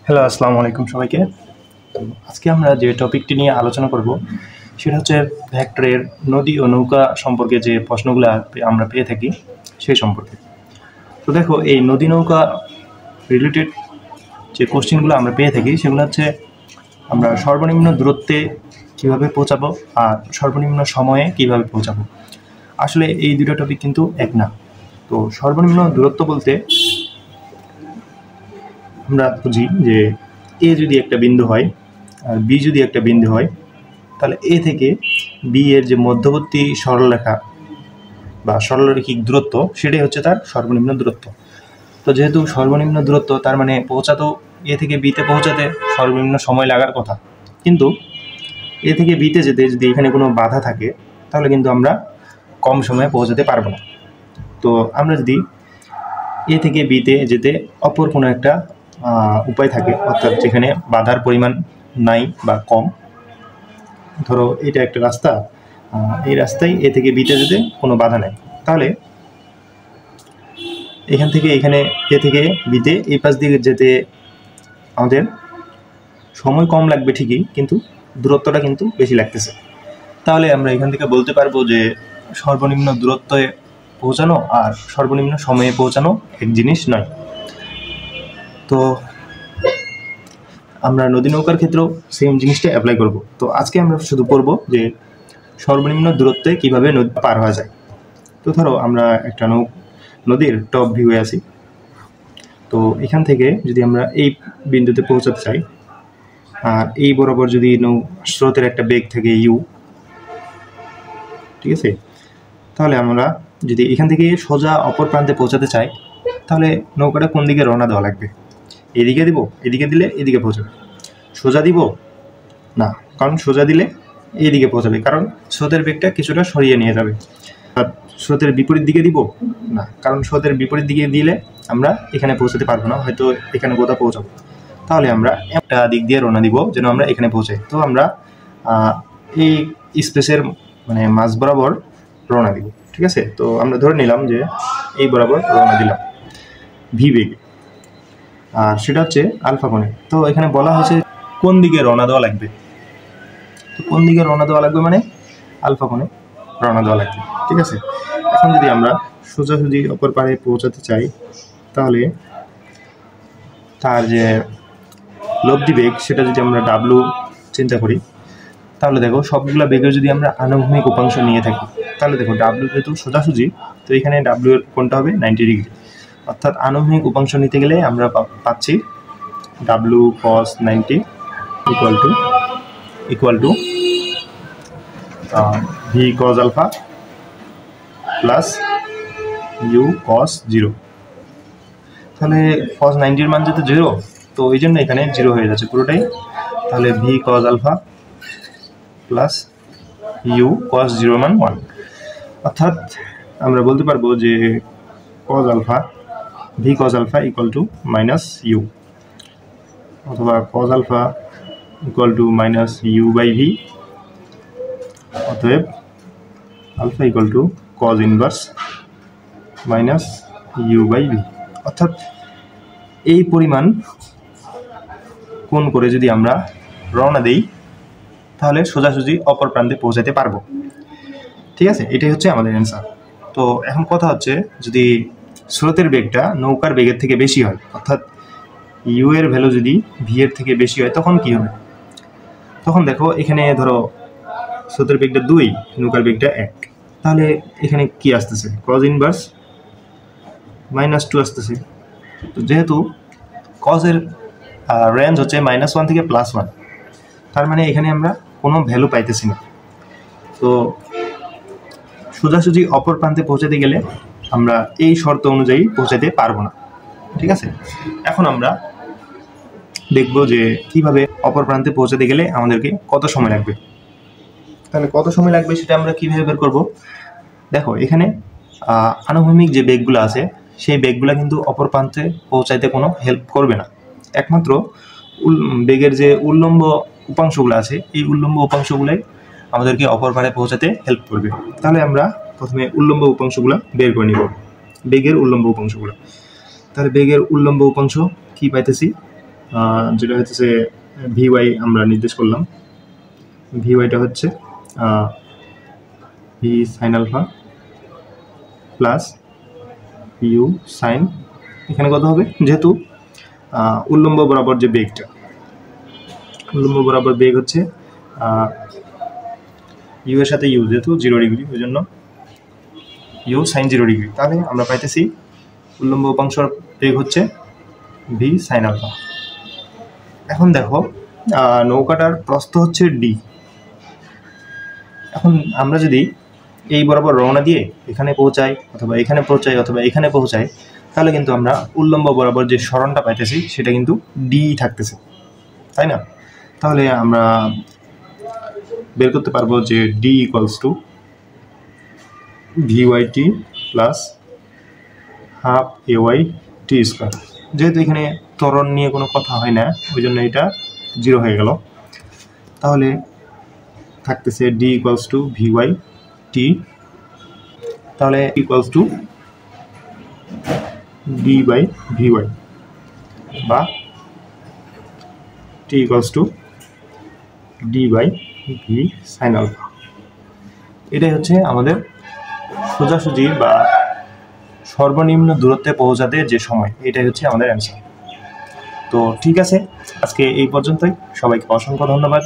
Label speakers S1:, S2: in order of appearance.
S1: Hello, আসসালামু আলাইকুম সবাইকে। তো আজকে আমরা যে টপিকটি নিয়ে আলোচনা করব সেটা হচ্ছে ভেক্টরের নদী ও নৌকা সম্পর্কে যে প্রশ্নগুলো আমরা পেয়ে থাকি সেই সম্পর্কে। তো দেখো, এই নদী নৌকা রিলেটেড যে কোশ্চেনগুলো আমরা পেয়ে থাকি সেগুলো হচ্ছে আমরা সর্বনিম্ন দূরত্বে কীভাবে পৌঁছাবো আর সর্বনিম্ন সময়ে কীভাবে পৌঁছাবো। আসলে এই দুটো টপিক কিন্তু এক না। তো সর্বনিম্ন দূরত্ব বলতে আমরা বুঝি যে এ যদি একটা বিন্দু হয় আর বি যদি একটা বিন্দু হয়, তাহলে এ থেকে বি এর যে মধ্যবর্তী সরলরেখা বা সরলরৈখিক দূরত্ব সেটাই হচ্ছে তার সর্বনিম্ন দূরত্ব। তো যেহেতু সর্বনিম্ন দূরত্ব, তার মানে পৌঁছাতেও এ থেকে বিতে পৌঁছাতে সর্বনিম্ন সময় লাগার কথা। কিন্তু এ থেকে বিতে যেতে যদি এখানে কোনো বাধা থাকে তাহলে কিন্তু আমরা কম সময়ে পৌঁছাতে পারবো না। তো আমরা যদি এ থেকে বিতে যেতে অপর কোনো একটা উপায় থাকে, অর্থাৎ যেখানে বাধার পরিমাণ নাই বা কম, ধরো এটা একটা রাস্তা, এই রাস্তায় এ থেকে বিতে যেতে কোনো বাধা নাই, তাহলে এখান থেকে এখানে এ থেকে বিতে এই পাশ দিকে যেতে আমাদের সময় কম লাগবে ঠিকই, কিন্তু দূরত্বটা কিন্তু বেশি লাগতেছে। তাহলে আমরা এখান থেকে বলতে পারবো যে সর্বনিম্ন দূরত্বে পৌঁছানো আর সর্বনিম্ন সময়ে পৌঁছানো এক জিনিস নয়। তো আমরা নদী নৌকার ক্ষেত্রেও সেম জিনিসটা অ্যাপ্লাই করব। তো আজকে আমরা শুধু পড়ব যে সর্বনিম্ন দূরত্বে কিভাবে নদী পার হওয়া যায়। তো ধরো আমরা একটা নদীর টপ ভিউয়ে আছি। তো এখান থেকে যদি আমরা এই বিন্দুতে পৌঁছাতে চাই আর এই বরাবর যদি স্রোতের একটা বেগ থাকে ইউ, ঠিক আছে, তাহলে আমরা যদি এখান থেকে সোজা অপর প্রান্তে পৌঁছাতে চাই তাহলে নৌকাটা কোন দিকে রওনা দেওয়া লাগবে? এদিকে দিব, এদিকে দিলে এদিকে পৌঁছাবে। সোজা দিব না, কারণ সোজা দিলে এইদিকে পৌঁছাবে, কারণ স্রোতের বেগটা কিছুটা সরিয়ে নিয়ে যাবে। আর স্রোতের বিপরীত দিকে দিব না, কারণ স্রোতের বিপরীত দিকে দিলে আমরা এখানে পৌঁছাতে পারবো না, হয়তো এখানে কোথাও পৌঁছাবো। তাহলে আমরা একটা দিক দিয়ে রওনা দিব যেন আমরা এখানে পৌঁছাই। তো আমরা এই স্পেসের মানে মাঝ বরাবর রওনা দিব, ঠিক আছে। তো আমরা ধরে নিলাম যে এই বরাবর রওনা দিলাম ভি বেগে, আর সেটা হচ্ছে আলফা কোণে। তো এখানে বলা হয়েছে কোন দিকে রওনা দেওয়া লাগবে। তো কোন দিকে রওনা দেওয়া লাগবে মানে আলফা কোণে রওনা দেওয়া লাগবে, ঠিক আছে। এখন যদি আমরা সোজাসুজি অপর পারে পৌঁছাতে চাই তাহলে তার যে লব্ধি বেগ সেটা যদি আমরা ডাব্লু চিন্তা করি, তাহলে দেখো সবগুলো বেগের যদি আমরা আনুভূমিক উপাংশ নিয়ে থাকি তাহলে দেখো ডাব্লু যেহেতু সোজাসুজি, তো এখানে ডাব্লু এর কোণটা হবে 90 ডিগ্রি। অর্থাৎ আনুভূমিক উপাংশ নিতে গেলে আমরা পাচ্ছি W cos 90 equal to V cos alpha plus you cos 0। তাহলে কস 90-র মান যেহেতু 0, তো ওই জন্য এখানে 0 হয়ে যাচ্ছে পুরোটাই। তাহলে v cos alpha plus you cos 0 মান 1। অর্থাৎ আমরা বলতে পারবো যে cos alpha v cos alpha equal to minus u, অথবা cos alpha equal to minus u by v. অতএব alpha equal to cos inverse minus u by v. অর্থাৎ এই পরিমাণ কোণ করে যদি আমরা রওনা দেই তাহলে সোজাসুজি অপর প্রান্তে পৌঁছাতে পারবো, ঠিক আছে। এটাই হচ্ছে আমাদের অ্যান্সার। তো এখন কথা হচ্ছে, যদি স্রোতের বেগটা নৌকার বেগের থেকে বেশি হয়, অর্থাৎ ইউ এর ভ্যালু যদি ভি এর থেকে বেশি হয়, তখন কি হবে? তখন দেখো এখানে ধরো স্রোতের বেগটা 2, নৌকার বেগটা 1, তাহলে এখানে কি আসতেছে? কজ ইনভার্স -2 আসতেছে। তো যেহেতু কজের রেঞ্জ হচ্ছে -1 থেকে +1, তার মানে এখানে আমরা কোনো ভ্যালু পাইতেছি না। তো সোজাসুজি অপর প্রান্তে পৌঁছাতে গেলে আমরা এই শর্ত অনুযায়ী পৌঁছাতে পারবো না, ঠিক আছে। এখন আমরা দেখব যে কিভাবে অপর প্রান্তে পৌঁছাতে গেলে আমাদেরকে কত সময় লাগবে। তাহলে কত সময় লাগবে সেটা আমরা কিভাবে বের করব? দেখো এখানে আনুভূমিক যে বেগগুলো আছে সেই বেগগুলো কিন্তু অপর প্রান্তে পৌঁছাইতে কোনো হেল্প করবে না। একমাত্র বেগের যে উল্লম্ব উপাংশগুলো আছে এই উল্লম্ব উপাংশগুলোই আমাদেরকে অপর পারে পৌঁছাতে হেল্প করবে। তাহলে আমরা প্রথমে উল্লম্ব উপাংশগুলো বের করে নিব, বেগের উল্লম্ব উপাংশগুলো। তাহলে বেগের উল্লম্ব উপাংশ কি পাইতেছি? যেটা হচ্ছে ভিওয়াই আমরা নির্দেশ করলাম। ভিওয়াইটা হচ্ছে v sine alpha plus u sine, এখানে কত হবে, যেহেতু উল্লম্ব বরাবর যে বেগটা, উল্লম্ব বরাবর বেগ হচ্ছে ইউ এর সাথে ইউ, যেহেতু 0 ডিগ্রি, ওই জন্য ইউ সাইন 0 ডিগ্রি। তাহলে আমরা পাইতেছি উল্লম্ব উপাংশর বেগ হচ্ছে ভি সাইন আলফা। এখন দেখো নৌকাটার প্রস্থ হচ্ছে ডি। এখন আমরা যদি এই বরাবর রওনা দিয়ে এখানে পৌঁছাই, অথবা এখানে পৌঁছাই, অথবা এখানে পৌঁছাই, তাহলে কিন্তু আমরা উল্লম্ব বরাবর যে সরণটা পাইতেছি সেটা কিন্তু ডি থাকতেছে, তাই না? তাহলে আমরা বের করতে পারবো যে D equals to v y T plus half AY T square. যেহেতু এখানে ত্বরণ নিয়ে কোনো কথা হয় না, ওই জন্য এটা 0 হয়ে গেল। তাহলে থাকতেছে d equals to v y t, তাহলে equals to d by v y, বা t equals to d by v sine alpha. এটাই হচ্ছে আমাদের সোজাসুজি বা সর্বনিম্ন দূরত্বে পৌঁছাতে যে সময়, এটাই হচ্ছে আমাদের অ্যান্সার। তো ঠিক আছে, আজকে এই পর্যন্তই। সবাইকে অসংখ্য ধন্যবাদ।